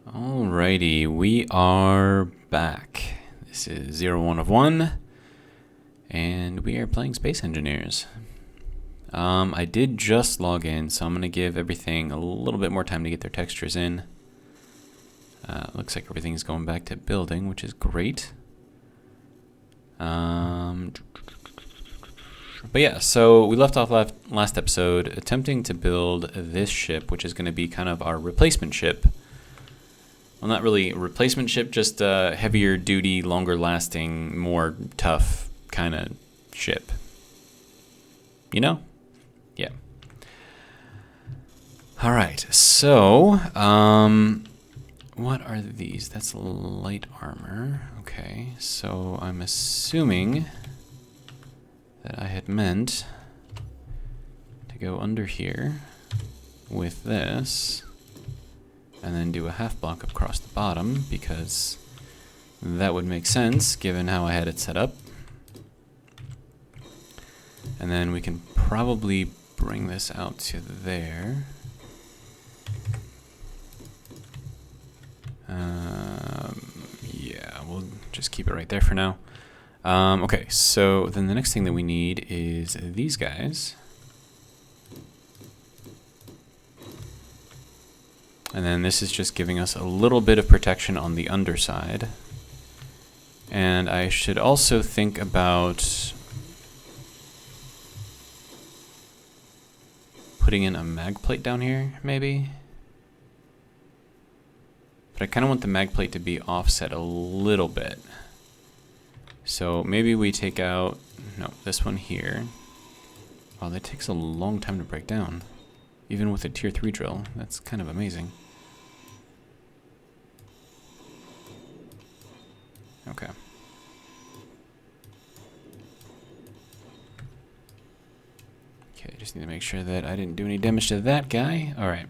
Alrighty, we are back. This is 01 of 1, and we are playing Space Engineers. I did just log in, so I'm going to give everything a little bit more time to get their textures in. Looks like everything's going back to building, which is great. But yeah, so we left off last episode attempting to build this ship, which is going to be kind of our replacement ship. Well, not really a replacement ship, just a heavier duty, longer lasting, more tough kind of ship. You know? Yeah. Alright, so, what are these? That's light armor. Okay, so I'm assuming that I had meant to go under here with this and then do a half block across the bottom, because that would make sense given how I had it set up. And then we can probably bring this out to there. Yeah, we'll just keep it right there for now. Okay, so then the next thing that we need is these guys. And then this is just giving us a little bit of protection on the underside. And I should also think about putting in a mag plate down here, maybe. But I kind of want the mag plate to be offset a little bit. So maybe we take out, no, this one here. Wow, that takes a long time to break down. Even with a tier 3 drill, that's kind of amazing. Okay. Okay, just need to make sure that I didn't do any damage to that guy. Alright.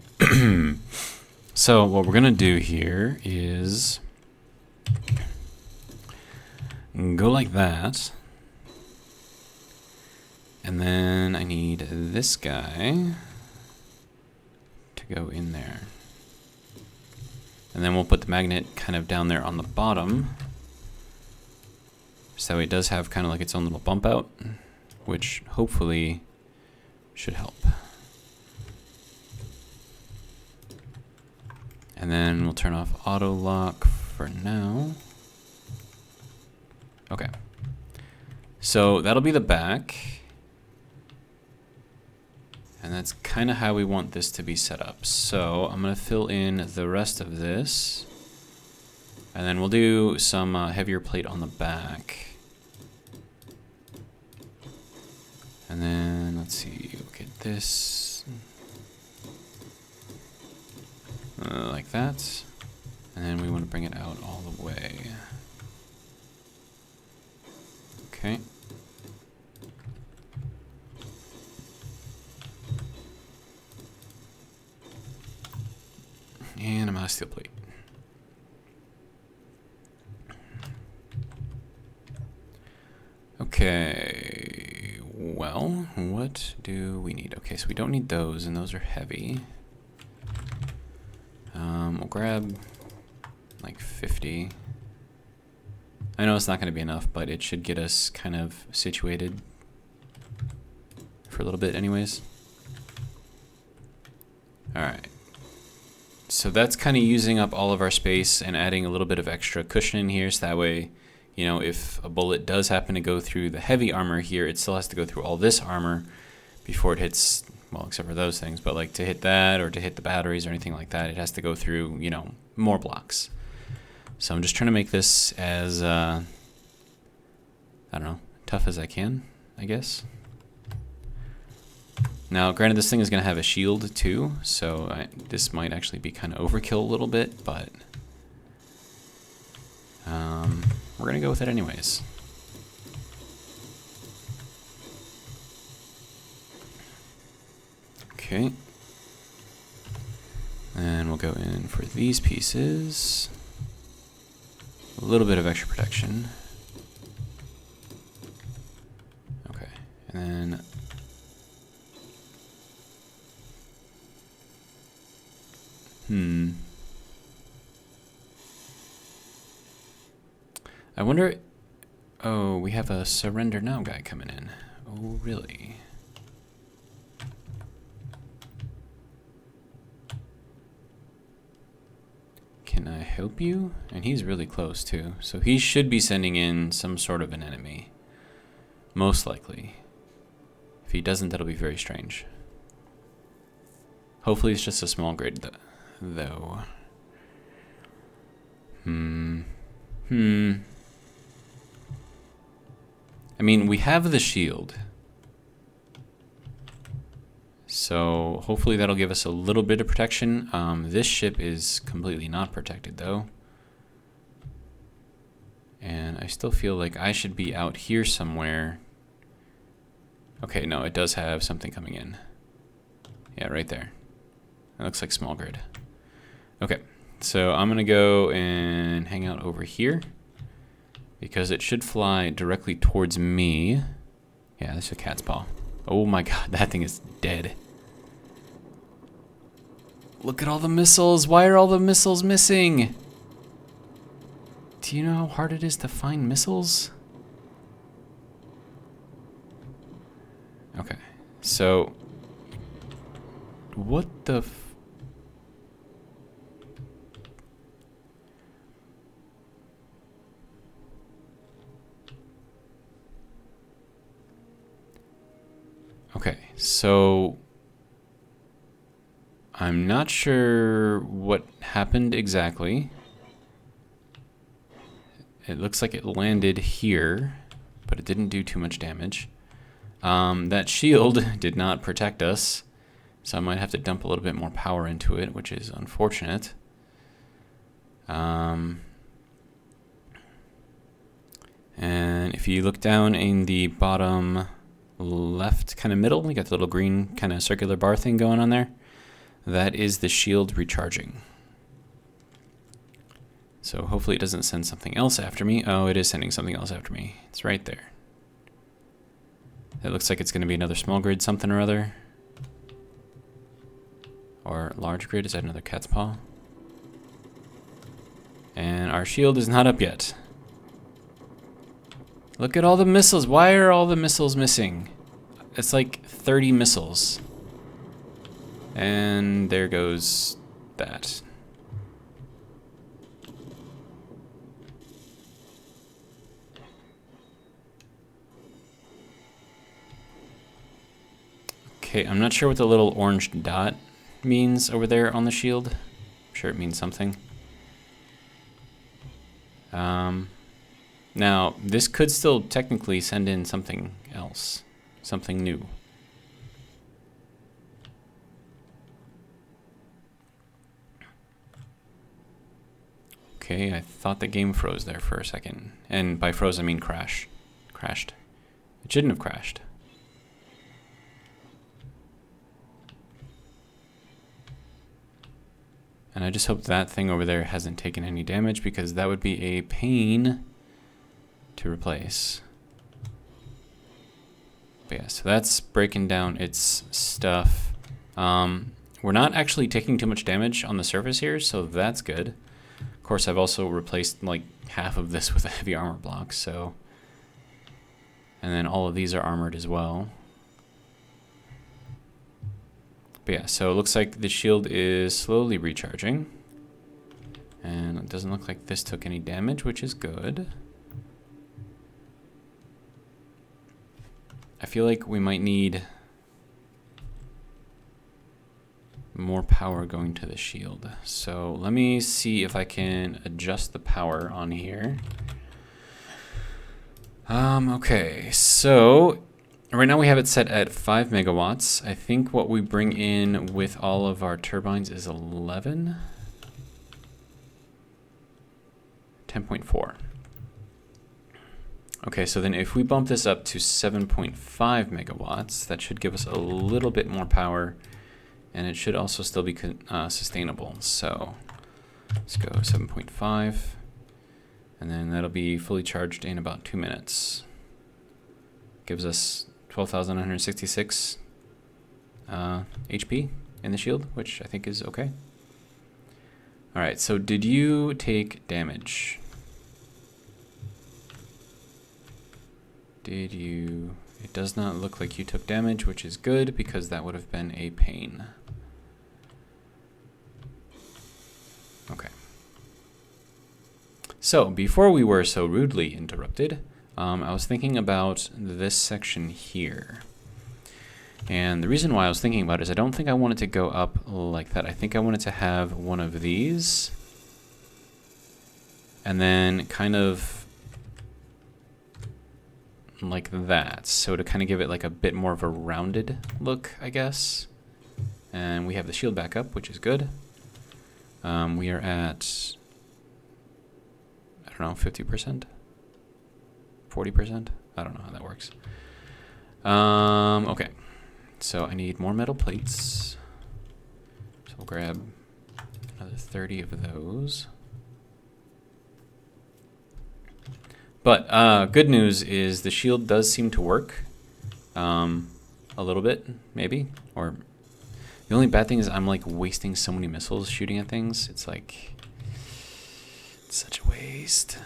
So what we're going to do here is go like that. And then I need this guy to go in there. And then we'll put the magnet kind of down there on the bottom. So it does have kind of like its own little bump out, which hopefully should help. And then we'll turn off auto lock for now. Okay. So that'll be the back. And that's kind of how we want this to be set up. So I'm going to fill in the rest of this. And then we'll do some heavier plate on the back. And then, let's see, we'll get this like that. And then we want to bring it out all the way. Okay. And I'm out of steel plate. Okay, well, what do we need? Okay, so we don't need those, and those are heavy. We'll grab like 50. I know it's not going to be enough, but it should get us kind of situated for a little bit anyways. Alright. So that's kind of using up all of our space and adding a little bit of extra cushion in here, so that way, you know, if a bullet does happen to go through the heavy armor here, it still has to go through all this armor before it hits, well, except for those things, but like to hit that or to hit the batteries or anything like that, it has to go through, you know, more blocks. So I'm just trying to make this as, I don't know, tough as I can, I guess. Now, granted, this thing is going to have a shield too, so this might actually be kind of overkill a little bit, but we're going to go with it anyways. Okay. And we'll go in for these pieces. A little bit of extra protection. Okay, and then I wonder... Oh, we have a surrender now guy coming in. Oh, really? Can I help you? And he's really close too. So he should be sending in some sort of an enemy. Most likely. If he doesn't, that'll be very strange. Hopefully it's just a small grid though. I mean, we have the shield. So hopefully that'll give us a little bit of protection. This ship is completely not protected though. And I still feel like I should be out here somewhere. Okay, no, it does have something coming in. Yeah, right there. It looks like small grid. Okay, so I'm gonna go and hang out over here because it should fly directly towards me. Yeah, that's a cat's paw. Oh my god, that thing is dead. Look at all the missiles. Why are all the missiles missing? Do you know how hard it is to find missiles? Okay, so what the Okay, so I'm not sure what happened exactly. It looks like it landed here, but it didn't do too much damage. That shield did not protect us, so I might have to dump a little bit more power into it, which is unfortunate. And if you look down in the bottom left kind of middle, you got the little green kind of circular bar thing going on there. That is the shield recharging. So hopefully it doesn't send something else after me. Oh, it is sending something else after me. It's right there. It looks like it's going to be another small grid something or other. Or large grid. Is that another cat's paw? And our shield is not up yet. Look at all the missiles. Why are all the missiles missing? It's like 30 missiles. And there goes that. Okay, I'm not sure what the little orange dot means over there on the shield. I'm sure it means something. Now, this could still technically send in something else, something new. Okay, I thought the game froze there for a second. And by froze, I mean crashed. It shouldn't have crashed. And I just hope that thing over there hasn't taken any damage, because that would be a pain to replace. But yeah, so that's breaking down its stuff. We're not actually taking too much damage on the surface here, so that's good. Of course, I've also replaced like half of this with a heavy armor block, so... And then all of these are armored as well. But yeah, so it looks like the shield is slowly recharging. And it doesn't look like this took any damage, which is good. I feel like we might need more power going to the shield. So let me see if I can adjust the power on here. Okay, so right now we have it set at 5 megawatts. I think what we bring in with all of our turbines is 11. 10.4. Okay, so then if we bump this up to 7.5 megawatts, that should give us a little bit more power, and it should also still be sustainable. So let's go 7.5, and then that'll be fully charged in about 2 minutes. Gives us 12,966 HP in the shield, which I think is okay. All right, so did you take damage? Did you... It does not look like you took damage, which is good, because that would have been a pain. Okay. So, before we were so rudely interrupted, I was thinking about this section here. And the reason why I was thinking about it is I don't think I want it to go up like that. I think I want it to have one of these. And then kind of like that. So to kind of give it like a bit more of a rounded look, I guess. And we have the shield back up, which is good. We are at, I don't know, 50%? 40%? I don't know how that works. Okay. So I need more metal plates. So we'll grab another 30 of those. But good news is the shield does seem to work. A little bit, maybe. Or the only bad thing is I'm like wasting so many missiles shooting at things. It's like, it's such a waste.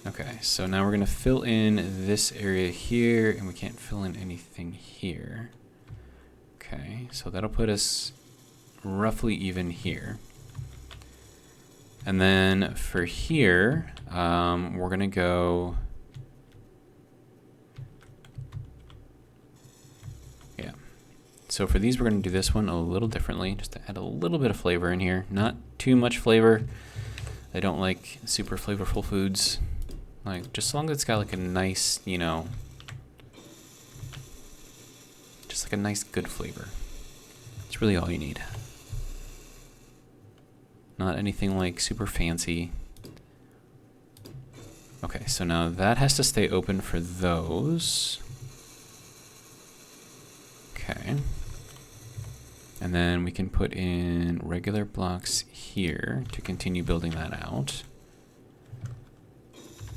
Okay, so now we're gonna fill in this area here, and we can't fill in anything here. Okay, so that'll put us roughly even here. And then for here, we're gonna go, yeah. So for these, we're gonna do this one a little differently, just to add a little bit of flavor in here. Not too much flavor. I don't like super flavorful foods. Like, just as long as it's got like a nice, you know, just like a nice good flavor. It's really all you need. Not anything like super fancy. Okay, so now that has to stay open for those. Okay. And then we can put in regular blocks here to continue building that out.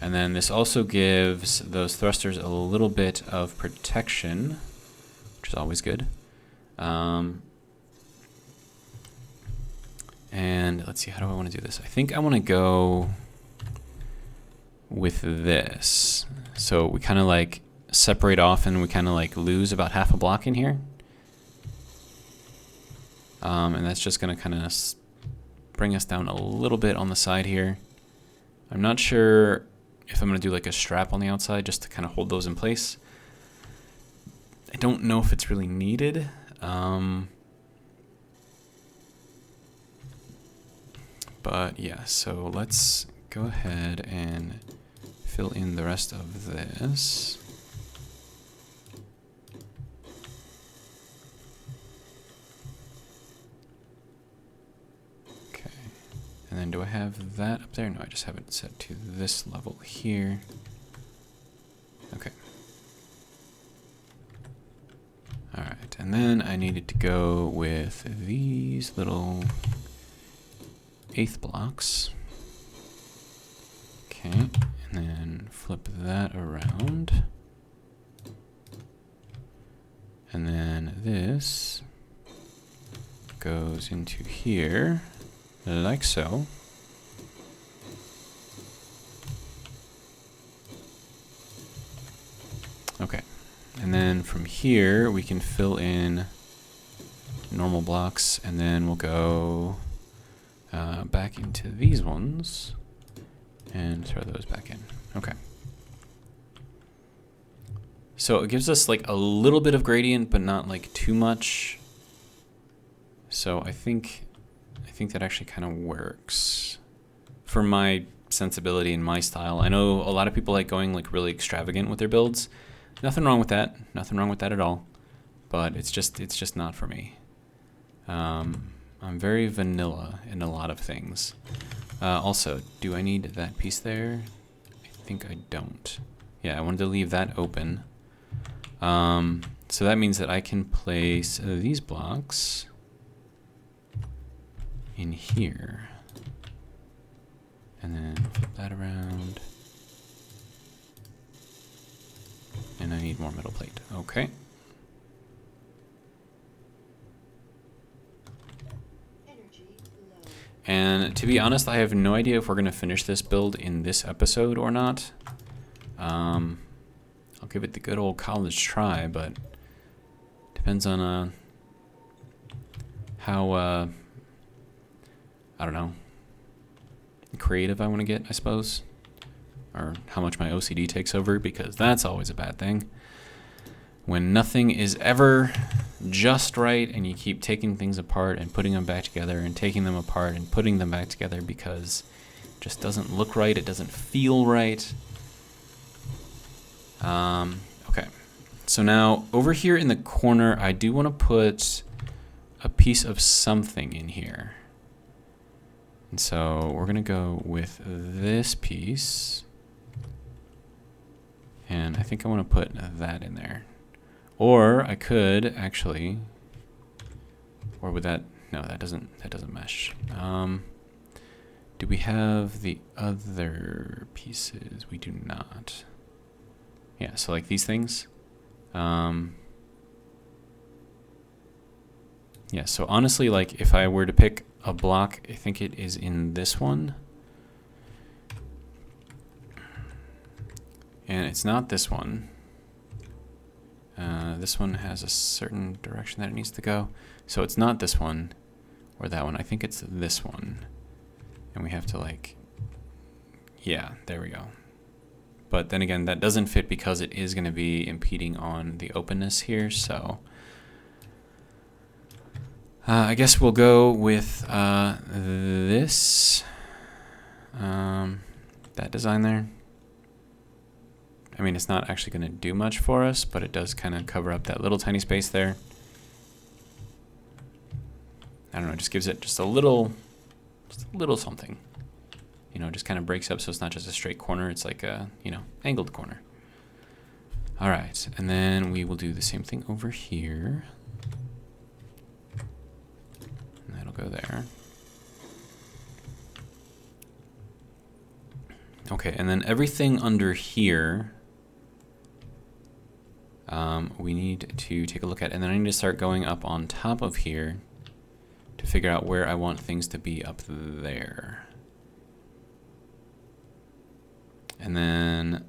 And then this also gives those thrusters a little bit of protection, which is always good. And let's see, how do I want to do this? I think I want to go with this. So we kind of like separate off and we kind of like lose about half a block in here. And that's just going to kind of bring us down a little bit on the side here. I'm not sure if I'm going to do like a strap on the outside just to kind of hold those in place. I don't know if it's really needed. But yeah, so let's go ahead and fill in the rest of this. Okay, and then do I have that up there? No, I just have it set to this level here. Okay. All right, and then I needed to go with these little eighth blocks. Okay, and then flip that around. And then this goes into here, like so. Okay, and then from here we can fill in normal blocks, and then we'll go back into these ones and throw those back in. Okay. So it gives us like a little bit of gradient, but not like too much. So I think that actually kind of works for my sensibility and my style. I know a lot of people like going like really extravagant with their builds. Nothing wrong with that. Nothing wrong with that at all. But it's just not for me. I'm very vanilla in a lot of things. Also, do I need that piece there? I think I don't. Yeah, I wanted to leave that open. So that means that I can place these blocks in here. And then flip that around. And I need more metal plate. Okay. And to be honest, I have no idea if we're going to finish this build in this episode or not. I'll give it the good old college try, but depends on how I don't know, creative I want to get, I suppose, or how much my OCD takes over, because that's always a bad thing. When nothing is ever just right and you keep taking things apart and putting them back together and taking them apart and putting them back together because it just doesn't look right, it doesn't feel right. Okay, so now over here in the corner, I do want to put a piece of something in here. And so we're going to go with this piece. And I think I want to put that in there. Or I could actually, or would that, no, that doesn't mesh. Do we have the other pieces? We do not. Yeah, so like these things. Yeah, so honestly, like if I were to pick a block, I think it is in this one. And it's not this one. This one has a certain direction that it needs to go. So it's not this one or that one. I think it's this one. And we have to like, yeah, there we go. But then again, that doesn't fit because it is going to be impeding on the openness here. So I guess we'll go with this, that design there. I mean, it's not actually going to do much for us, but it does kind of cover up that little tiny space there. I don't know, it just gives it just a little something. You know, just kind of breaks up so it's not just a straight corner, it's like a, you know, angled corner. All right, and then we will do the same thing over here. And that'll go there. Okay, and then everything under here, we need to take a look at, and then I need to start going up on top of here to figure out where I want things to be up there. And then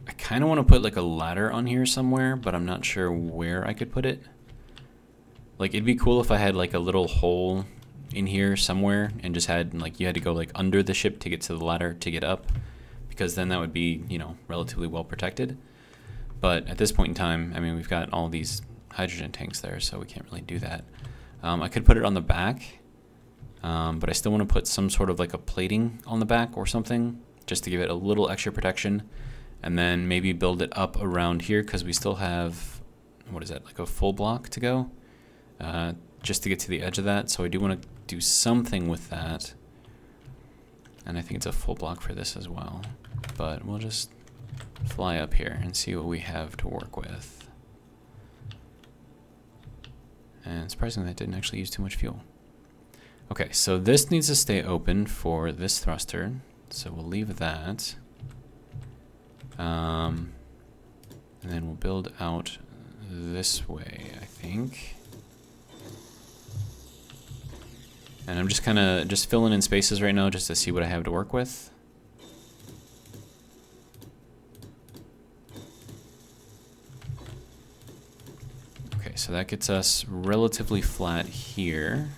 I kind of want to put like a ladder on here somewhere, but I'm not sure where I could put it. Like it'd be cool if I had like a little hole in here somewhere and just had like, you had to go like under the ship to get to the ladder to get up, because then that would be, you know, relatively well protected. But at this point in time, I mean, we've got all these hydrogen tanks there, so we can't really do that. I could put it on the back, but I still want to put some sort of like a plating on the back or something, just to give it a little extra protection, and then maybe build it up around here, because we still have, what is that, like a full block to go, just to get to the edge of that. So I do want to do something with that, and I think it's a full block for this as well, but we'll just fly up here and see what we have to work with. And surprisingly, that didn't actually use too much fuel. Okay, so this needs to stay open for this thruster, so we'll leave that. And then we'll build out this way, I think. And I'm just kind of just filling in spaces right now just to see what I have to work with. Okay, so that gets us relatively flat here.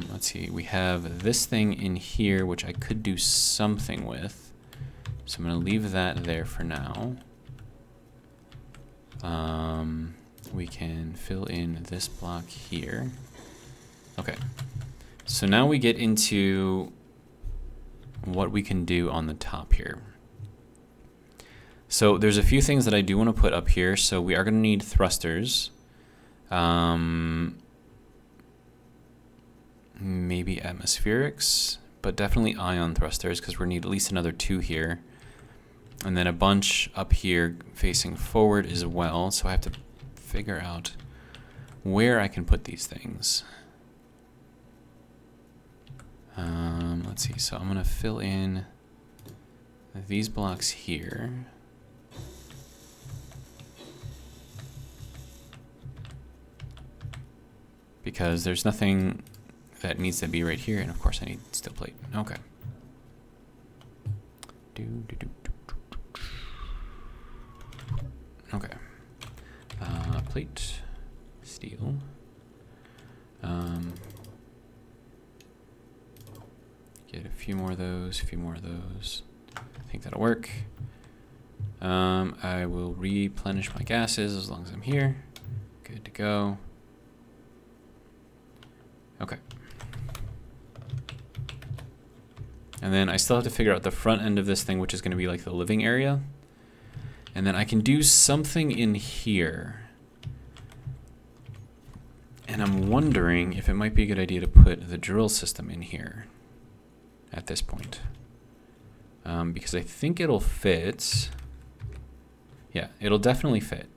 Let's see, we have this thing in here, which I could do something with. So I'm going to leave that there for now. We can fill in this block here. Okay, so now we get into what we can do on the top here. So there's a few things that I do want to put up here. So we are going to need thrusters. Maybe atmospherics, but definitely ion thrusters, because we're going to need at least another 2 here. And then a bunch up here facing forward as well. So I have to figure out where I can put these things. Let's see, so I'm going to fill in these blocks here. Because there's nothing that needs to be right here, and of course I need steel plate. Okay. Okay. Plate, steel. Get a few more of those, I think that'll work. I will replenish my gases as long as I'm here. Good to go. Okay. And then I still have to figure out the front end of this thing, which is going to be like the living area. And then I can do something in here. And I'm wondering if it might be a good idea to put the drill system in here at this point. Because I think it'll fit. Yeah, it'll definitely fit.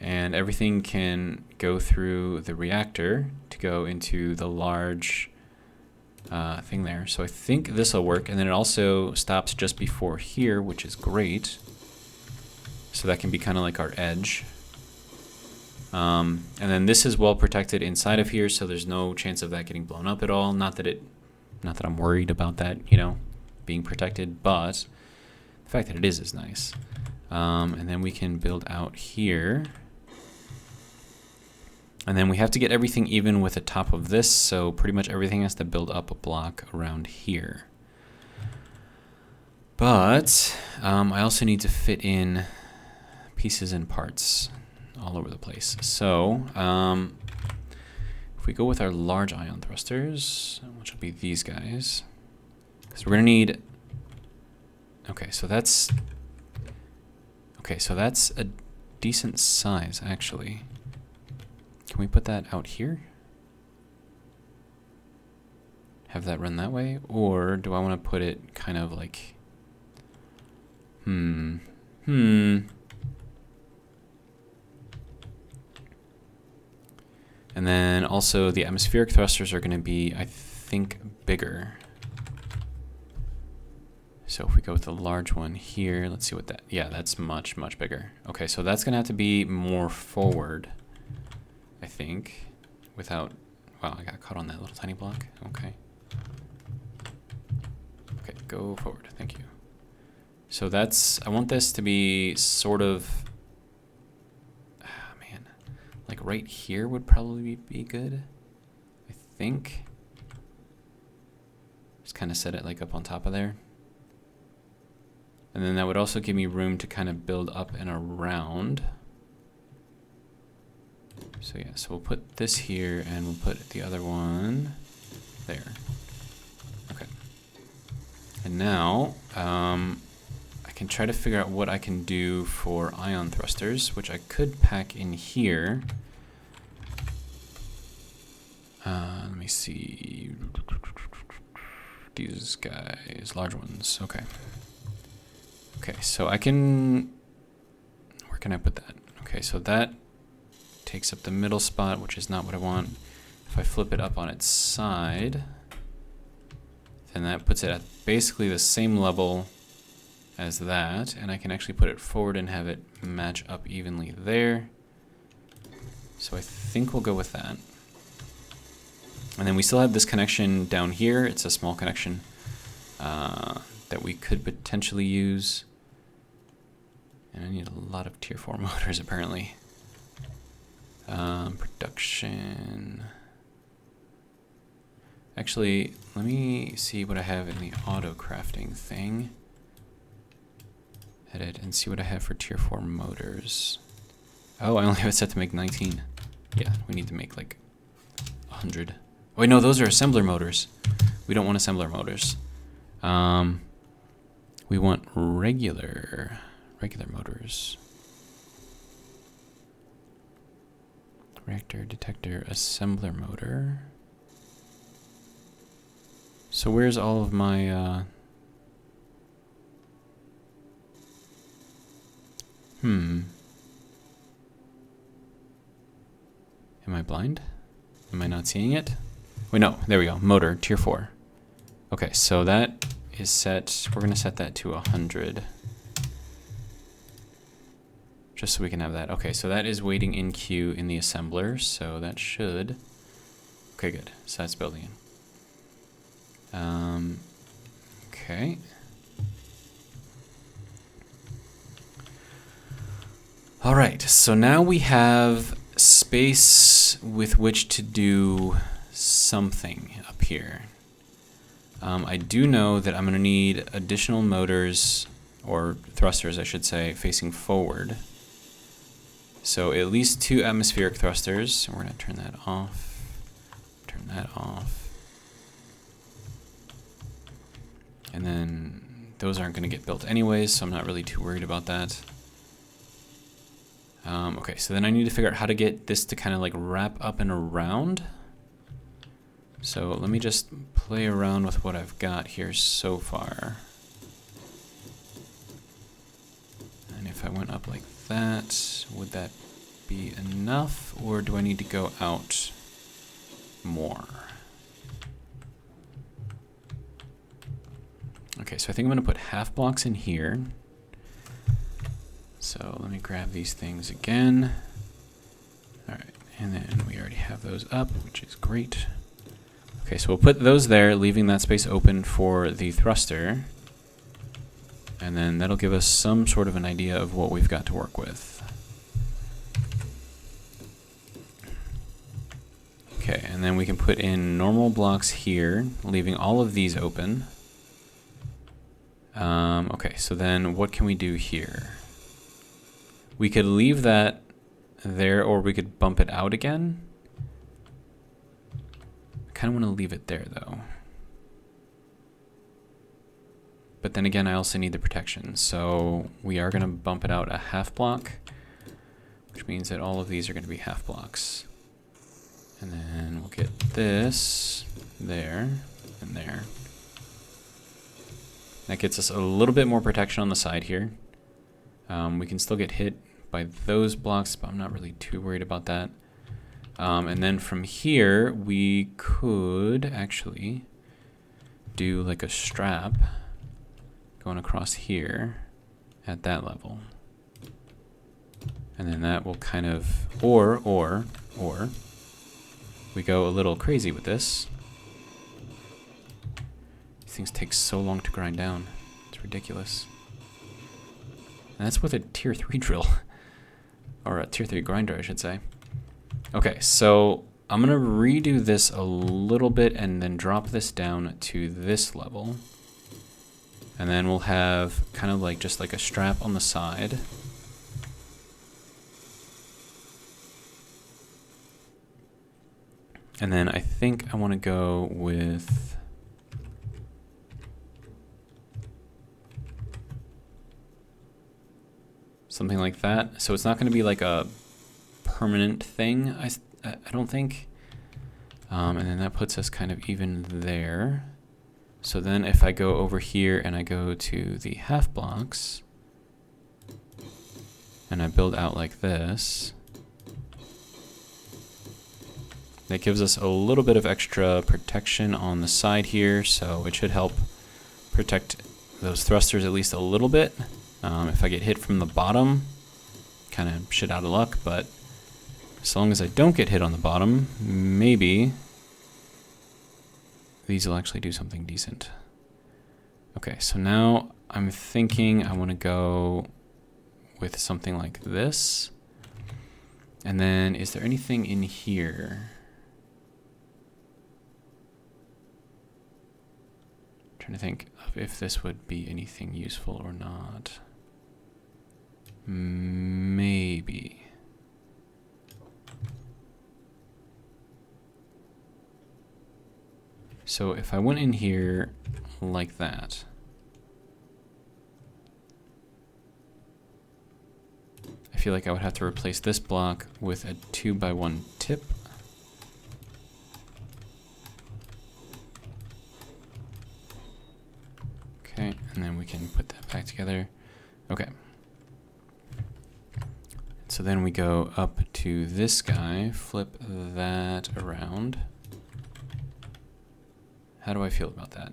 And everything can go through the reactor to go into the large thing there. So I think this will work. And then it also stops just before here, which is great. So that can be kind of like our edge. And then this is well protected inside of here, so there's no chance of that getting blown up at all. Not that I'm worried about that, you know, being protected, but the fact that it is nice. And then we can build out here. And then we have to get everything even with the top of this, so pretty much everything has to build up a block around here. But I also need to fit in pieces and parts all over the place. So if we go with our large ion thrusters, which will be these guys, because we're going to need... Okay, so that's a decent size, actually. Can we put that out here? Have that run that way? Or do I want to put it kind of like... And then also the atmospheric thrusters are going to be, I think, bigger. So if we go with the large one here, let's see what that... Yeah, that's much, much bigger. Okay, so that's going to have to be more forward, I think, without... Wow, I got caught on that little tiny block. Okay. Okay, go forward. Thank you. So that's... I want this to be sort of... man. Like right here would probably be good, I think. Just kind of set it like up on top of there. And then that would also give me room to kind of build up and around. So yeah, so we'll put this here and we'll put the other one there. Okay. And now I can try to figure out what I can do for ion thrusters, which I could pack in here. Let me see. These guys, large ones, okay. Okay, so I can, where can I put that? Okay, so that takes up the middle spot, which is not what I want. If I flip it up on its side, then that puts it at basically the same level as that, and I can actually put it forward and have it match up evenly there. So I think we'll go with that. And then we still have this connection down here. It's a small connection that we could potentially use. And I need a lot of tier 4 motors apparently. Production. Actually, let me see what I have in the auto crafting thing. Edit and see what I have for tier 4 motors. Oh, I only have it set to make 19. Yeah, we need to make like 100. Oh, wait, no, those are assembler motors. We don't want assembler motors. We want regular motors. Reactor, detector, assembler motor. So where's all of my Am I blind? Am I not seeing it? Wait, no, there we go. Motor, tier 4. Okay, so that is set. We're going to set that to 100. Just so we can have that. Okay, so that is waiting in queue in the assembler, so that should... Okay, good. So that's building in. Okay. All right, so now we have space with which to do something up here. I do know that I'm going to need additional motors, or thrusters, I should say, facing forward. So at least 2 atmospheric thrusters. We're going to turn that off. Turn that off. And then those aren't going to get built anyways, so I'm not really too worried about that. Okay, so then I need to figure out how to get this to kind of like wrap up and around. So let me just play around with what I've got here so far. And if I went up like that, would that be enough, or do I need to go out more? Okay, so I think I'm going to put half blocks in here. So let me grab these things again. All right, and then we already have those up, which is great. Okay, so we'll put those there, leaving that space open for the thruster. And then that'll give us some sort of an idea of what we've got to work with. Okay, and then we can put in normal blocks here, leaving all of these open. Okay, so then what can we do here? We could leave that there, or we could bump it out again. I kind of want to leave it there, though. But then again, I also need the protection. So we are going to bump it out a half block, which means that all of these are going to be half blocks. And then we'll get this there and there. That gets us a little bit more protection on the side here. We can still get hit by those blocks, but I'm not really too worried about that. And then from here, we could actually do like a strap going across here at that level. And then that will kind of, or we go a little crazy with this. These things take so long to grind down. It's ridiculous. And that's with a tier 3 drill. Or a tier 3 grinder, I should say. Okay, so I'm going to redo this a little bit and then drop this down to this level. And then we'll have kind of like just like a strap on the side. And then I think I want to go with something like that. So it's not going to be like a permanent thing, I don't think. And then that puts us kind of even there. So then if I go over here and I go to the half blocks and I build out like this, that gives us a little bit of extra protection on the side here, so it should help protect those thrusters at least a little bit. If I get hit from the bottom, kind of shit out of luck, but as long as I don't get hit on the bottom, maybe these will actually do something decent. Okay, so now I'm thinking I want to go with something like this. And then is there anything in here? I'm trying to think of if this would be anything useful or not. Maybe. So if I went in here like that, I feel like I would have to replace this block with a 2x1 tip. Okay, and then we can put that back together. Okay. So then we go up to this guy, flip that around. How do I feel about that?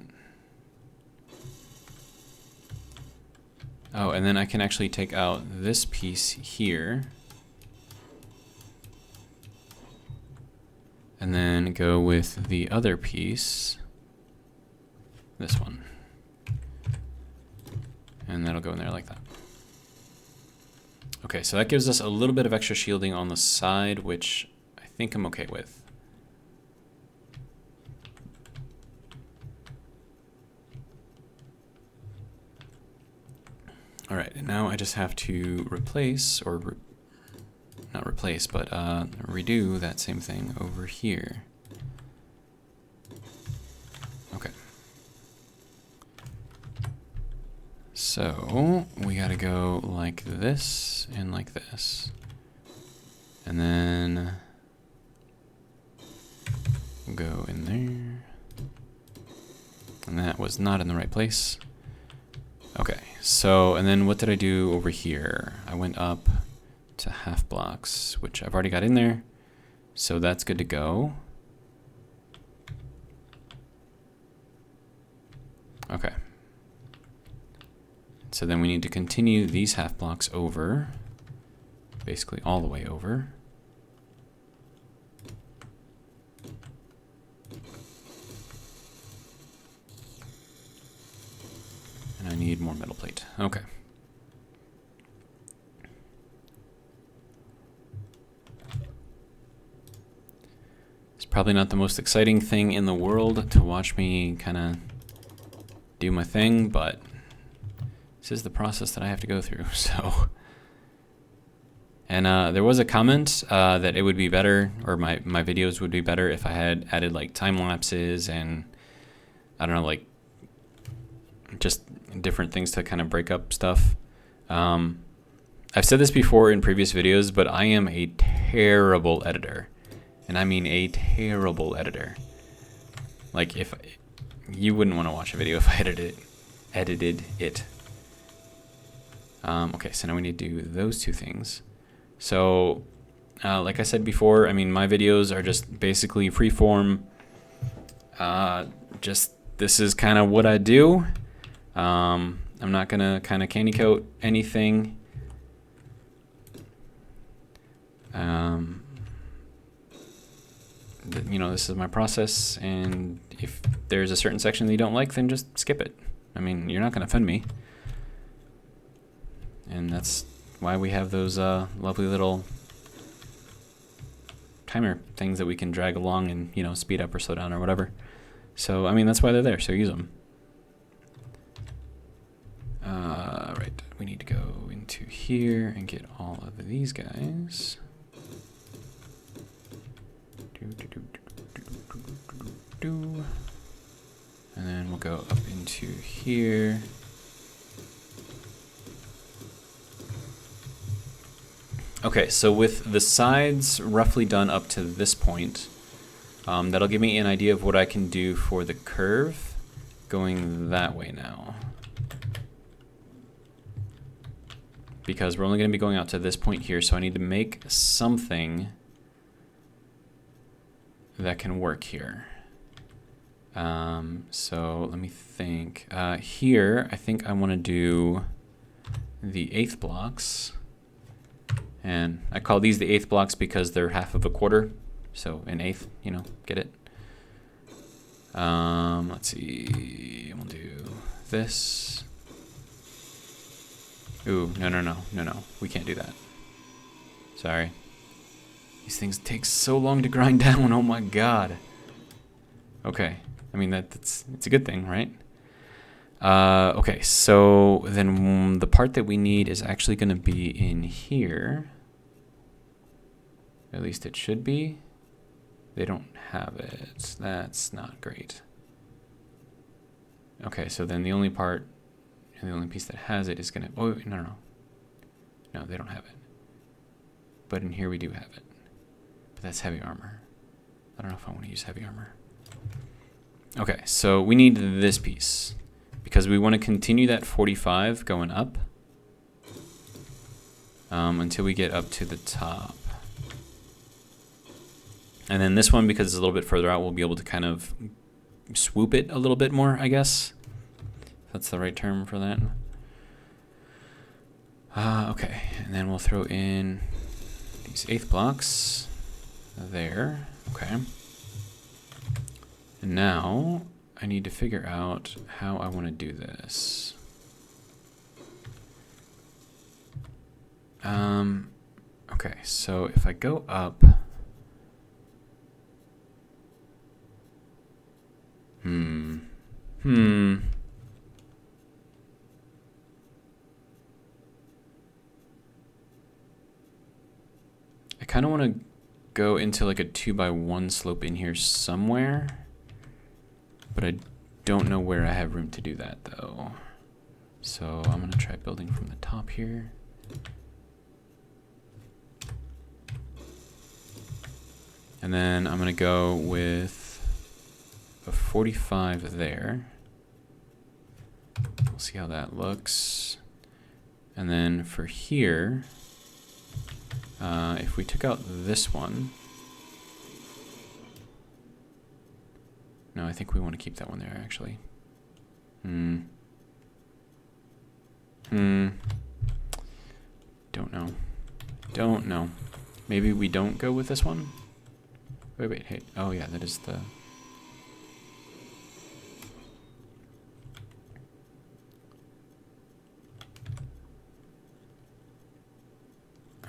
Oh, and then I can actually take out this piece here. And then go with the other piece, this one. And that'll go in there like that. Okay, so that gives us a little bit of extra shielding on the side, which I think I'm okay with. All right, and now I just have to replace, or not replace, but redo that same thing over here. Okay. So we gotta go like this and like this. And then go in there. And that was not in the right place. Okay, so, and then what did I do over here? I went up to half blocks, which I've already got in there. So that's good to go. Okay. So then we need to continue these half blocks over, basically all the way over. And I need more metal plate. Okay. It's probably not the most exciting thing in the world to watch me kind of do my thing, but this is the process that I have to go through, so. And there was a comment that it would be better, or my videos would be better if I had added like time lapses and I don't know, like just different things to kind of break up stuff. I've said this before in previous videos, but I am a terrible editor. And I mean a terrible editor. Like, if you wouldn't want to watch a video if I edited it. Okay, so now we need to do those two things. So, like I said before, I mean, my videos are just basically freeform. Just, this is kind of what I do. I'm not going to kind of candy coat anything. You know, this is my process, and if there's a certain section that you don't like, then just skip it. I mean, you're not going to offend me. And that's why we have those lovely little timer things that we can drag along and, you know, speed up or slow down or whatever. So, I mean, that's why they're there, so use them. Right, we need to go into here and get all of these guys. And then we'll go up into here. Okay, so with the sides roughly done up to this point, that'll give me an idea of what I can do for the curve going that way now. Because we're only going to be going out to this point here, so I need to make something that can work here. So let me think. Here, I think I want to do the 1/8 blocks. And I call these the 1/8 blocks because they're half of a quarter. So an 1/8, you know, get it? Let's see, we'll do this. Ooh, no, we can't do that. Sorry. These things take so long to grind down, oh my god. Okay, I mean, it's a good thing, right? Okay, so then the part that we need is actually going to be in here. At least it should be. They don't have it. That's not great. Okay, so then the only part, and the only piece that has it is going to... Oh, no. No, they don't have it. But in here we do have it. But that's heavy armor. I don't know if I want to use heavy armor. Okay, so we need this piece. Because we want to continue that 45 going up. Until we get up to the top. And then this one, because it's a little bit further out, we'll be able to kind of swoop it a little bit more, I guess. If that's the right term for that. Okay, and then we'll throw in these 1/8 blocks there. Okay. And now I need to figure out how I want to do this. Okay, so if I go up, I kind of want to go into like a 2x1 slope in here somewhere, but I don't know where I have room to do that though. So I'm going to try building from the top here. And then I'm going to go with a 45 there. We'll see how that looks. And then for here, if we took out this one, no, I think we want to keep that one there actually. Don't know. Maybe we don't go with this one? Wait, hey, oh yeah, that is the...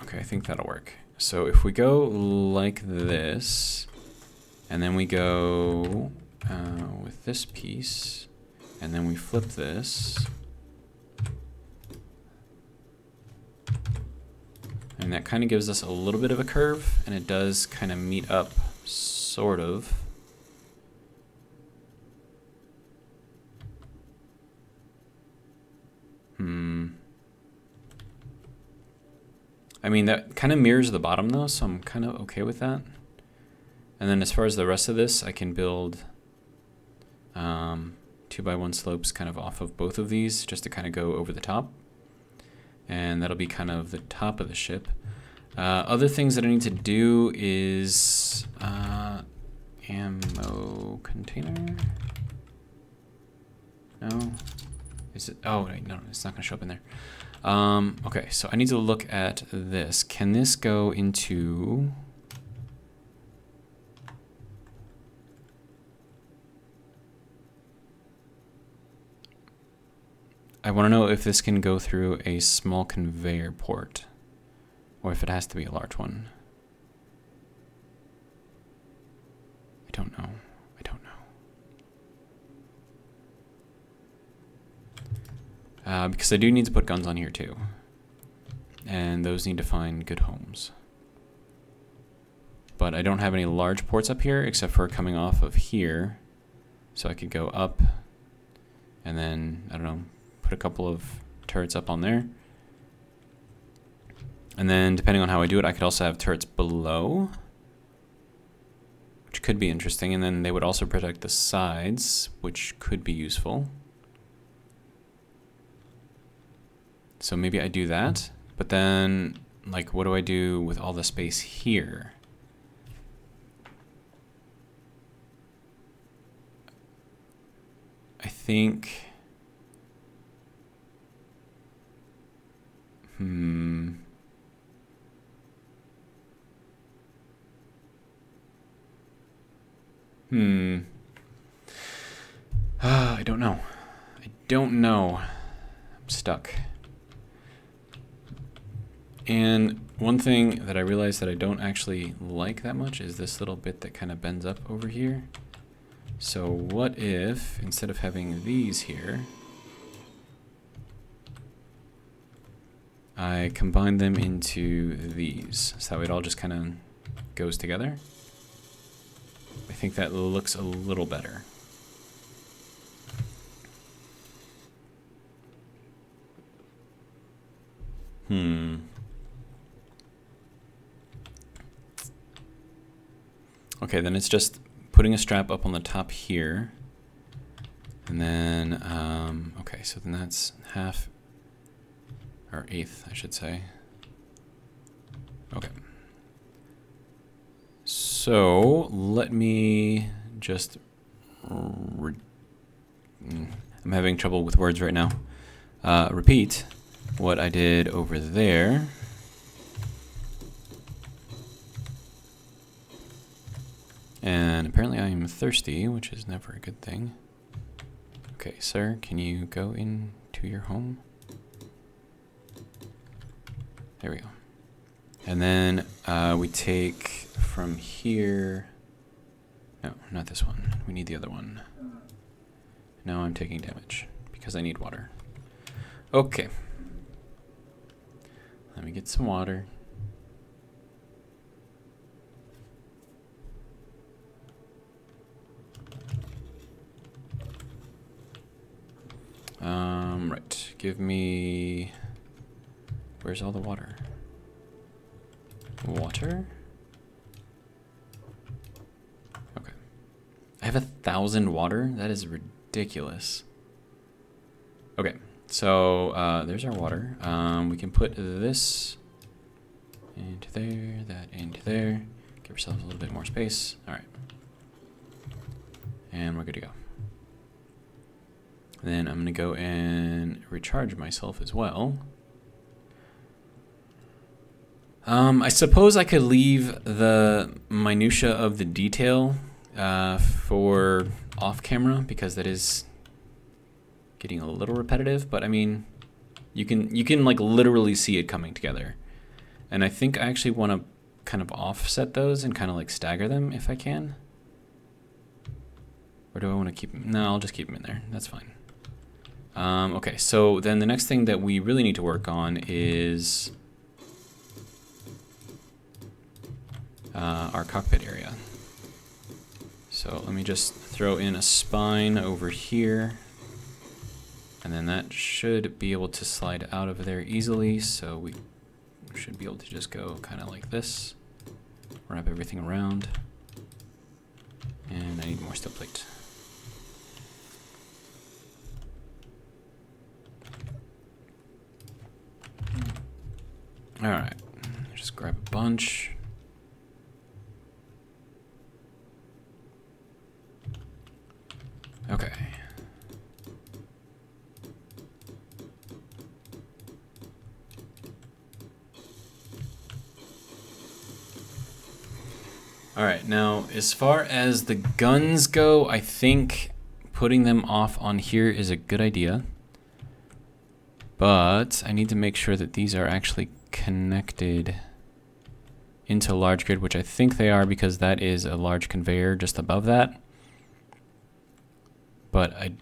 Okay, I think that'll work. So if we go like this, and then we go with this piece, and then we flip this, and that kind of gives us a little bit of a curve, and it does kind of meet up, sort of. I mean, that kind of mirrors the bottom though, so I'm kind of okay with that. And then as far as the rest of this, I can build 2x1 slopes kind of off of both of these just to kind of go over the top. And that'll be kind of the top of the ship. Other things that I need to do is ammo container. No, is it? Oh, wait, no, it's not going to show up in there. Okay, so I need to look at this. Can this go into... I want to know if this can go through a small conveyor port, or if it has to be a large one. I don't know. Because I do need to put guns on here too. And those need to find good homes. But I don't have any large ports up here except for coming off of here. So I could go up and then, I don't know, put a couple of turrets up on there. And then depending on how I do it, I could also have turrets below, which could be interesting. And then they would also protect the sides, which could be useful. So maybe I do that, but then, like, what do I do with all the space here? I think... I don't know. I'm stuck. And one thing that I realized that I don't actually like that much is this little bit that kind of bends up over here. So what if, instead of having these here, I combine them into these, so that way it all just kind of goes together? I think that looks a little better. Okay, then it's just putting a strap up on the top here. And then, okay, so then that's half, or eighth, I should say. Okay. So, let me just, I'm having trouble with words right now. Repeat what I did over there. And apparently I am thirsty, which is never a good thing. Okay, sir, can you go into your home? There we go. And then we take from here. No, not this one. We need the other one. Now I'm taking damage because I need water. Okay. Let me get some water. Right. Give me... Where's all the water? Water? Okay. I have 1,000 water? That is ridiculous. Okay. So, there's our water. We can put this into there, that into there. Give ourselves a little bit more space. All right. And we're good to go. Then I'm going to go and recharge myself as well. I suppose I could leave the minutia of the detail for off camera because that is getting a little repetitive, but I mean, you can like literally see it coming together. And I think I actually want to kind of offset those and kind of like stagger them if I can. Or do I want to keep them? No, I'll just keep them in there. That's fine. Okay, so then the next thing that we really need to work on is our cockpit area. So let me just throw in a spine over here. And then that should be able to slide out of there easily. So we should be able to just go kind of like this. Wrap everything around. And I need more steel plate. All right, just grab a bunch. Okay. All right, now as far as the guns go, I think putting them off on here is a good idea. But I need to make sure that these are actually connected into large grid, which I think they are because that is a large conveyor just above that. But I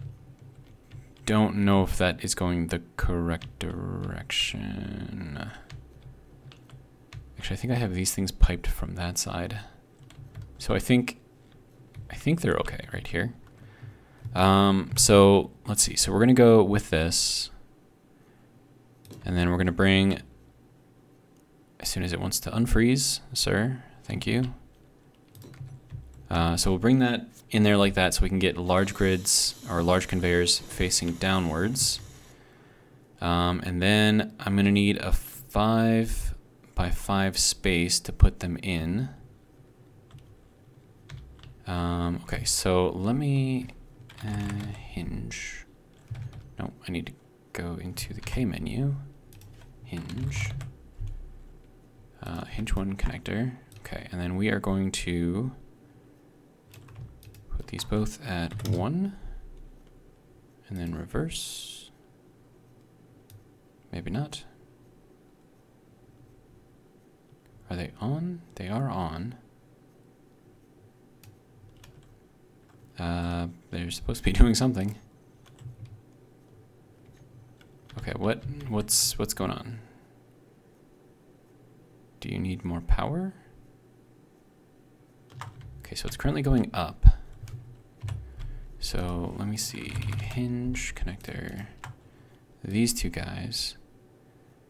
don't know if that is going the correct direction. Actually, I think I have these things piped from that side. So I think they're okay right here. So let's see. So we're gonna go with this. And then we're going to bring, as soon as it wants to unfreeze, sir, thank you. So we'll bring that in there like that so we can get large grids or large conveyors facing downwards. And then I'm going to need a 5x5 space to put them in. Okay, so let me hinge. No, I need to go into the K menu. Hinge. Hinge 1 connector. Okay, and then we are going to put these both at 1. And then reverse. Maybe not. Are they on? They are on. They're supposed to be doing something. Okay, what's going on? Do you need more power? Okay, so it's currently going up. So let me see. Hinge, connector. These two guys.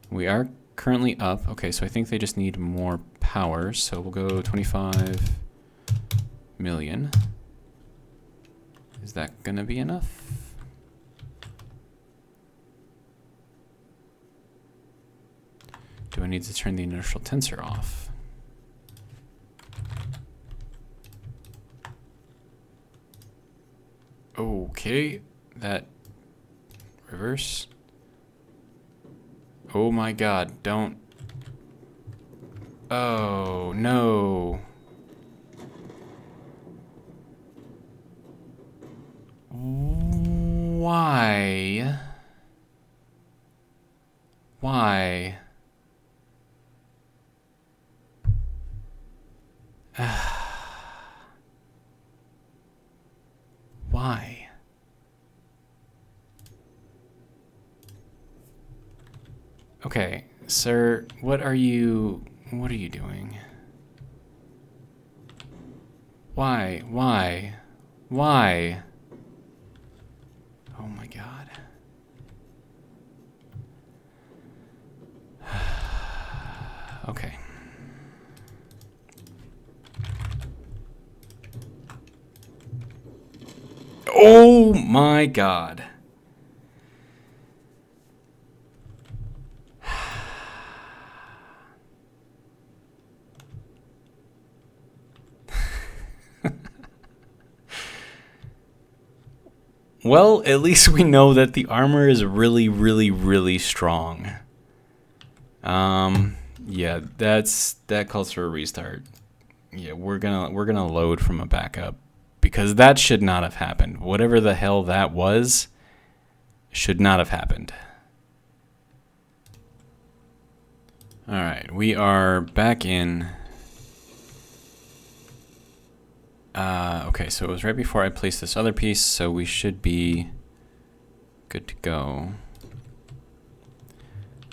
We are currently up. Okay, so I think they just need more power. So we'll go 25 million. Is that gonna be enough? Do I need to turn the inertial tensor off? Okay, that reverse. Oh my god, don't. Oh no. Why? Why? Why? Okay, sir, what are you doing? Why? Why? Oh my God. Okay. Oh my God. Well, at least we know that the armor is really, really, really strong. Yeah, that calls for a restart. Yeah, we're gonna load from a backup because that should not have happened. Whatever the hell that was should not have happened. All right, we are back in. Okay, so it was right before I placed this other piece, so we should be good to go.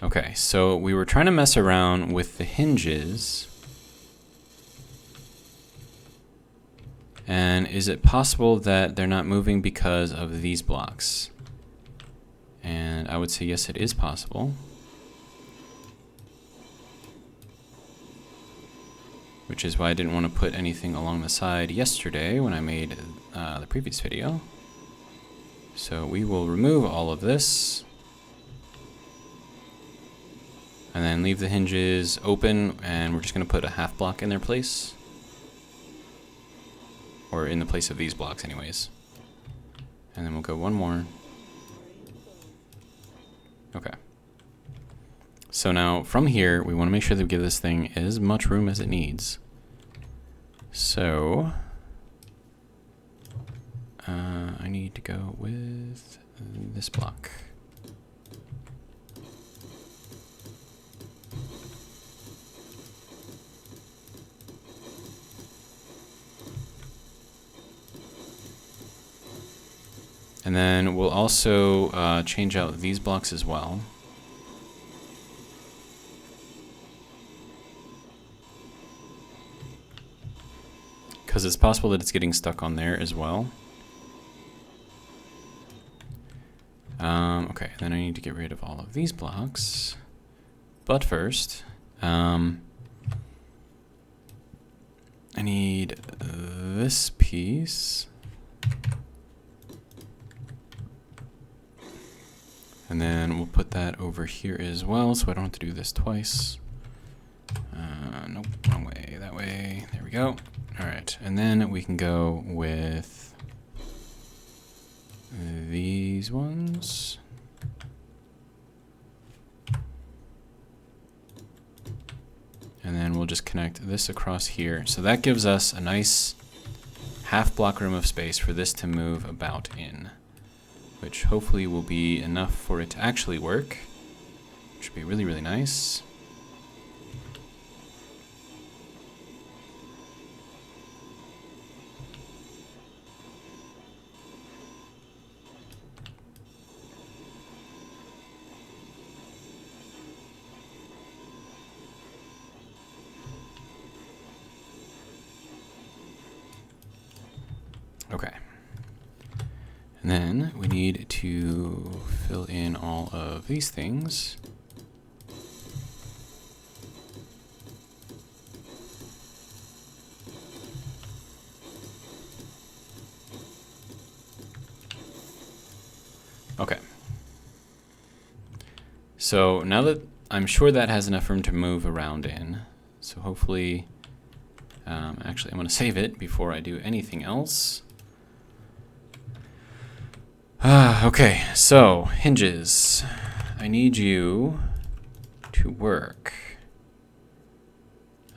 Okay, so we were trying to mess around with the hinges. And is it possible that they're not moving because of these blocks? And I would say yes, it is possible. Which is why I didn't want to put anything along the side yesterday when I made the previous video. So we will remove all of this. And then leave the hinges open, and we're just going to put a half block in their place. Or in the place of these blocks anyways. And then we'll go one more. Okay. So now from here, we want to make sure that we give this thing as much room as it needs. So I need to go with this block. And then we'll also change out these blocks as well. Because it's possible that it's getting stuck on there as well. Okay, then I need to get rid of all of these blocks. But first, I need this piece. And then we'll put that over here as well, so I don't have to do this twice. Nope, wrong way, that way. There we go. All right, and then we can go with these ones. And then we'll just connect this across here. So that gives us a nice half block room of space for this to move about in, which hopefully will be enough for it to actually work, which would be really, really nice. Okay. And then we need to fill in all of these things. Okay. So now that I'm sure that has enough room to move around in, so hopefully, actually I'm going to save it before I do anything else. Okay, so hinges. I need you to work.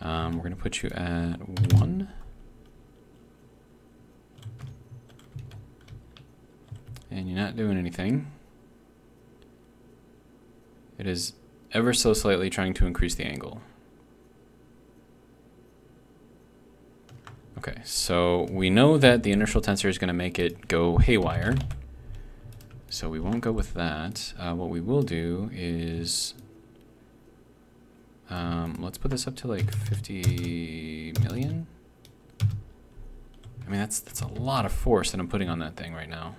We're going to put you at 1. And you're not doing anything. It is ever so slightly trying to increase the angle. Okay, so we know that the inertial tensor is going to make it go haywire. So we won't go with that. What we will do is, let's put this up to like 50 million. I mean, that's a lot of force that I'm putting on that thing right now.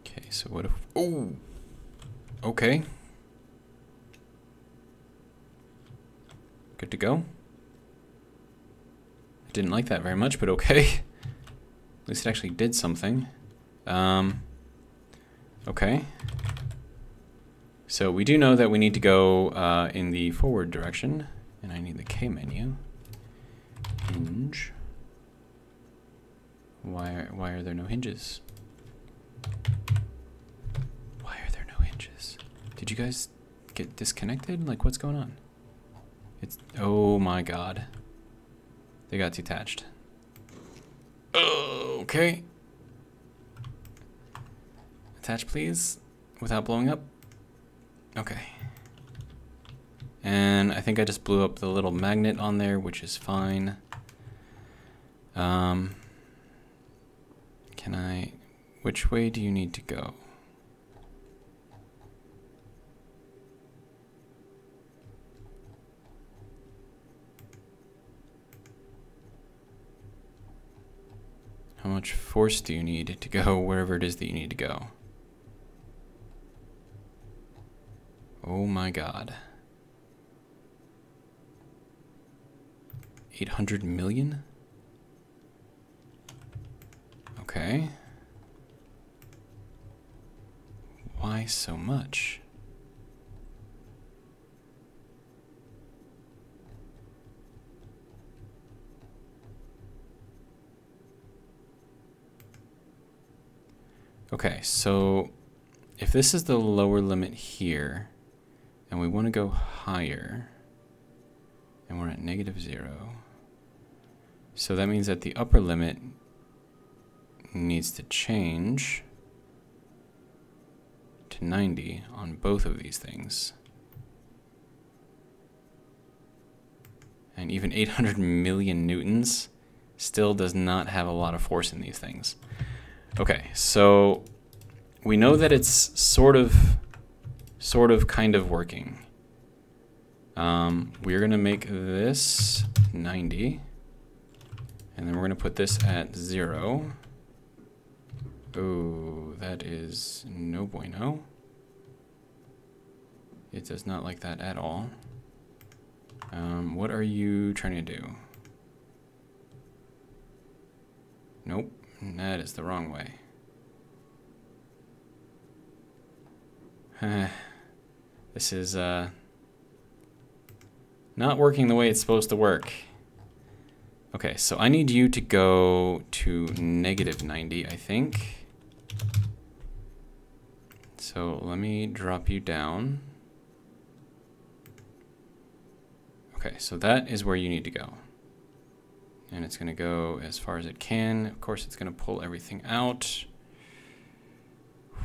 Okay, so what if, oh, okay. Good to go. I didn't like that very much, but okay. At least it actually did something. Okay. So we do know that we need to go in the forward direction, and I need the K menu. Hinge. Why are there no hinges? Why are there no hinges? Did you guys get disconnected? Like, what's going on? It's, oh my god. They got detached. Okay. Attach, please, without blowing up. Okay. And I think I just blew up the little magnet on there, which is fine. Can I, which way do you need to go? How much force do you need to go wherever it is that you need to go? Oh my god. 800 million? Okay. Why so much? Okay, so if this is the lower limit here, and we want to go higher, and we're at -0, so that means that the upper limit needs to change to 90 on both of these things. And even 800 million newtons still does not have a lot of force in these things. Okay, so we know that it's sort of kind of working. We're gonna make this 90, and then we're gonna put this at 0. Oh, that is no bueno. It does not like that at all. What are you trying to do? Nope, that is the wrong way. This is not working the way it's supposed to work. Okay, so I need you to go to -90, I think. So let me drop you down. Okay, so that is where you need to go. And it's gonna go as far as it can. Of course, it's gonna pull everything out.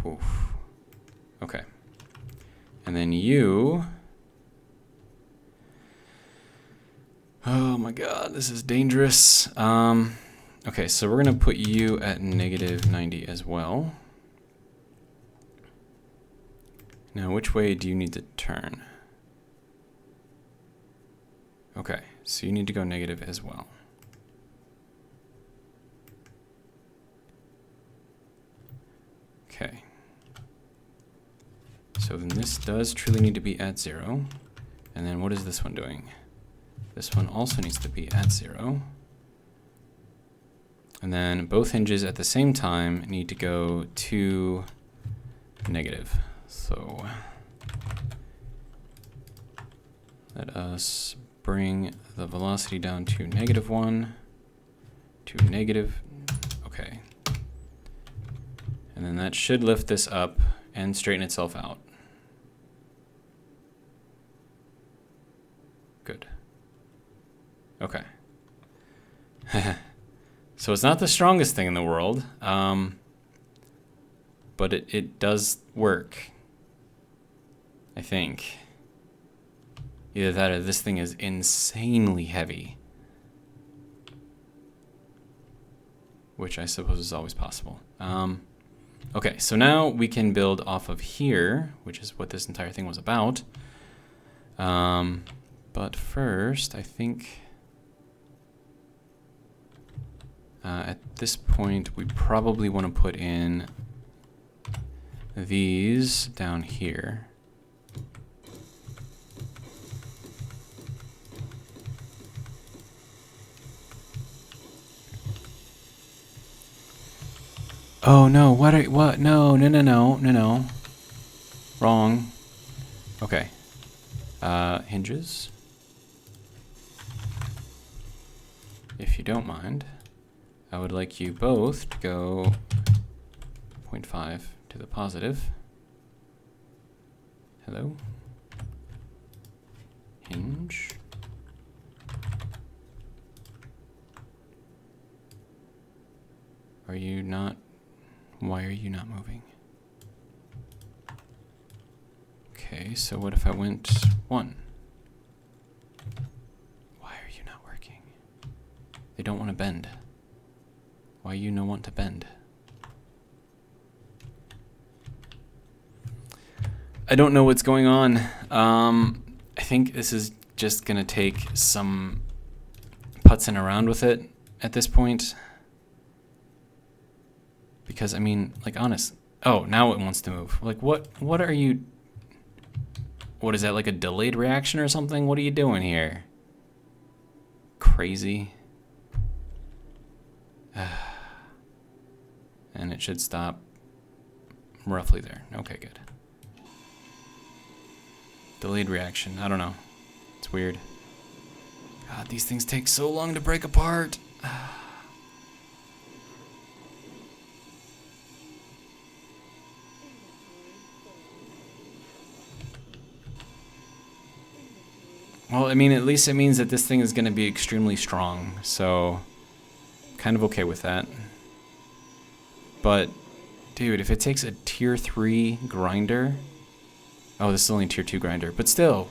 Whew. Okay. And then you, oh my god, this is dangerous. Okay, so we're gonna put you at -90 as well. Now, which way do you need to turn? Okay, so you need to go negative as well. Okay. So then this does truly need to be at 0. And then what is this one doing? This one also needs to be at 0. And then both hinges at the same time need to go to negative. So let us bring the velocity down to -1, to negative, okay. And then that should lift this up and straighten itself out. Good. Okay. So it's not the strongest thing in the world. but it does work. I think. Either that or this thing is insanely heavy. Which I suppose is always possible. Okay, so now we can build off of here, which is what this entire thing was about. But first, I think at this point, we probably want to put in these down here. Oh no, what? No. Wrong. Okay. Hinges. If you don't mind, I would like you both to go 0.5 to the positive. Hello. Hinge. Are you not? Why are you not moving? Okay, so what if I went 1? Why are you not working? They don't want to bend. Why you no want to bend? I don't know what's going on. I think this is just gonna take some putzing around with it at this point. Because, I mean, like, honest. Oh, now it wants to move. Like, what are you... What is that, like a delayed reaction or something? What are you doing here? Crazy. And it should stop roughly there. Okay, good. Delayed reaction. I don't know. It's weird. God, these things take so long to break apart. Well, I mean, at least it means that this thing is going to be extremely strong, so kind of okay with that. But, dude, if it takes a tier 3 grinder... Oh, this is only a tier 2 grinder, but still.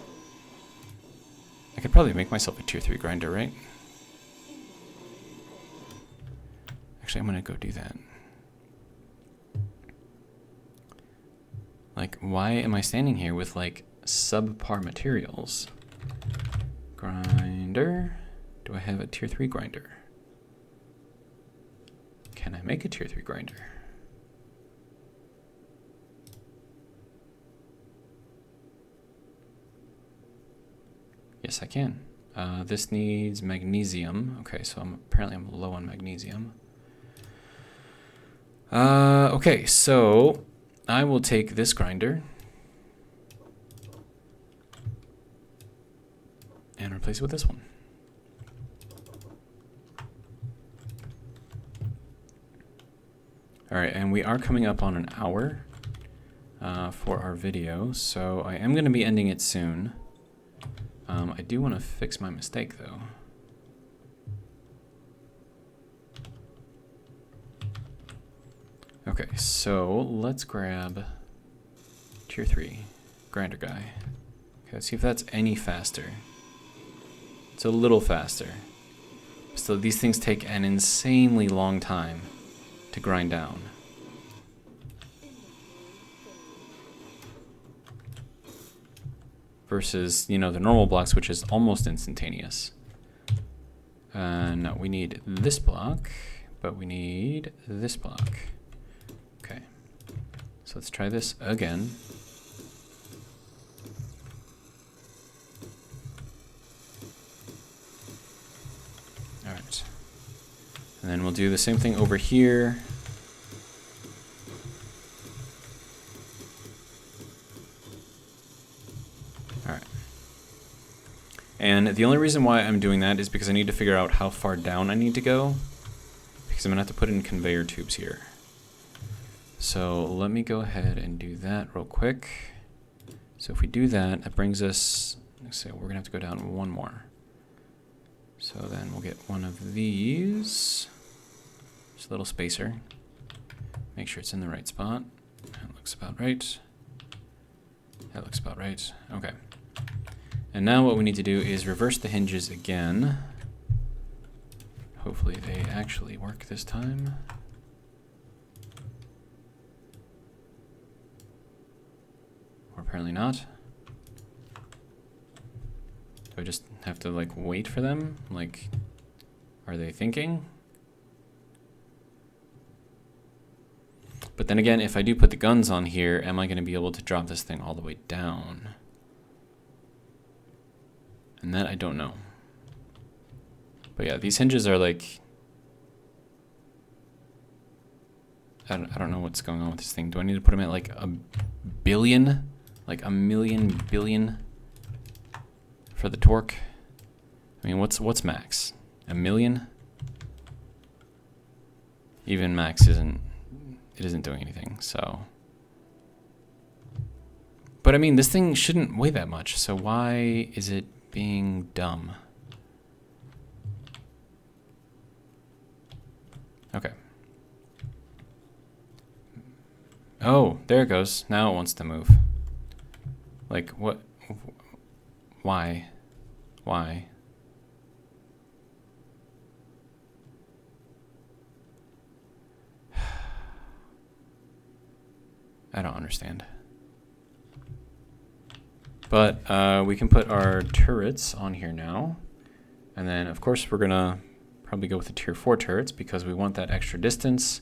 I could probably make myself a tier 3 grinder, right? Actually, I'm going to go do that. Like, why am I standing here with, like, subpar materials? Grinder. Do I have a tier 3 grinder? Can I make a tier 3 grinder? Yes, I can. This needs magnesium. Okay, so apparently I'm low on magnesium. Okay, so I will take this grinder and replace it with this one. All right, and we are coming up on an hour for our video, so I am going to be ending it soon. I do want to fix my mistake, though. Okay, so let's grab tier 3 grinder guy. Okay, let's see if that's any faster. It's a little faster. So these things take an insanely long time to grind down. Versus, you know, the normal blocks, which is almost instantaneous. No, we need this block, but we need this block. Okay, so let's try this again. All right, and then we'll do the same thing over here. And the only reason why I'm doing that is because I need to figure out how far down I need to go, because I'm going to have to put in conveyor tubes here. So let me go ahead and do that real quick. So if we do that, that brings us, let's say we're going to have to go down one more. So then we'll get one of these, just a little spacer, make sure it's in the right spot. That looks about right. That looks about right. Okay. And now what we need to do is reverse the hinges again. Hopefully they actually work this time. Or apparently not. Do I just have to like wait for them? Like, are they thinking? But then again, if I do put the guns on here, am I going to be able to drop this thing all the way down? And that I don't know. But yeah, these hinges are like... I don't know what's going on with this thing. Do I need to put them at like a billion? Like a million billion for the torque? I mean, what's max? A million? Even max isn't doing anything, so. But I mean, this thing shouldn't weigh that much, so why is it being dumb? Okay. Oh, there it goes. Now it wants to move. Like, what? Why? Why? I don't understand. But we can put our turrets on here now. And then, of course, we're going to probably go with the tier 4 turrets because we want that extra distance.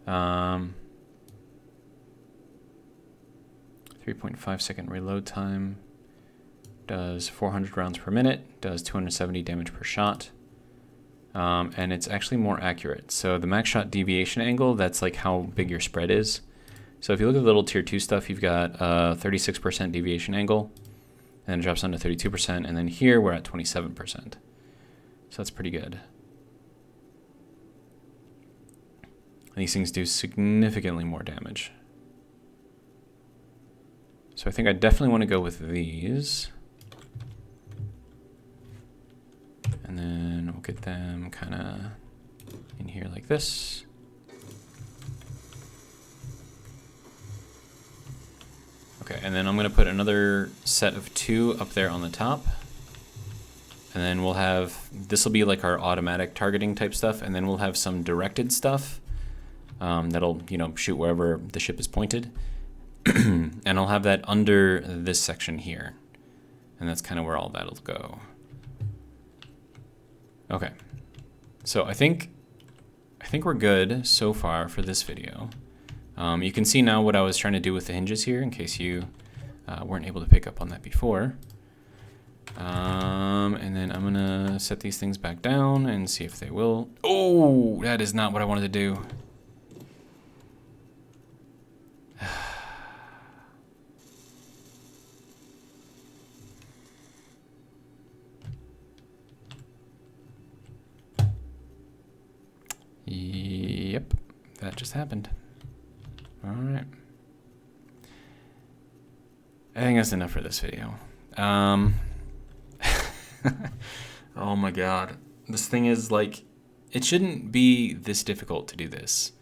3.5 second reload time. Does 400 rounds per minute. Does 270 damage per shot. And it's actually more accurate. So the max shot deviation angle, that's like how big your spread is. So if you look at the little tier 2 stuff, you've got 36% deviation angle, and then it drops down to 32%, and then here we're at 27%. So that's pretty good. And these things do significantly more damage. So I think I definitely want to go with these. And then we'll get them kind of in here like this. Okay, and then I'm going to put another set of 2 up there on the top. And then we'll have, this will be like our automatic targeting type stuff, and then we'll have some directed stuff that'll, you know, shoot wherever the ship is pointed. And I'll have that under this section here. And that's kind of where all that'll go. Okay. So I think we're good so far for this video. You can see now what I was trying to do with the hinges here, in case you weren't able to pick up on that before. And then I'm gonna set these things back down and see if they will. Oh, that is not what I wanted to do. Yep, that just happened. All right. I think that's enough for this video. Oh my god. This thing is like, it shouldn't be this difficult to do this.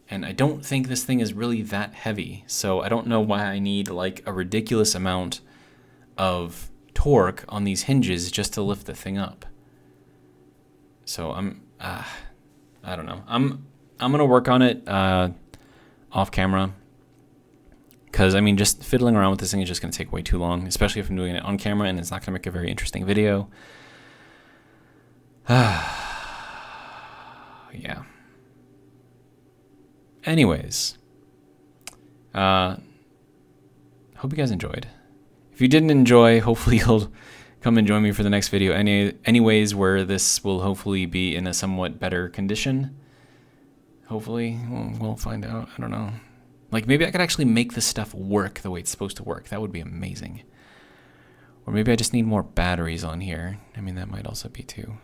And I don't think this thing is really that heavy. So I don't know why I need like a ridiculous amount of torque on these hinges just to lift the thing up. So I don't know. I'm gonna work on it off camera, because I mean, just fiddling around with this thing is just gonna take way too long, especially if I'm doing it on camera, and it's not gonna make a very interesting video. Yeah. Anyways, hope you guys enjoyed. If you didn't enjoy, hopefully you'll come and join me for the next video anyways, where this will hopefully be in a somewhat better condition. Hopefully, we'll find out. I don't know. Like, maybe I could actually make this stuff work the way it's supposed to work. That would be amazing. Or maybe I just need more batteries on here. I mean, that might also be too.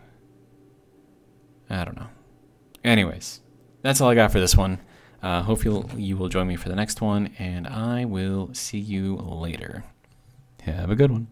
I don't know. Anyways, that's all I got for this one. Hope you will join me for the next one, and I will see you later. Have a good one.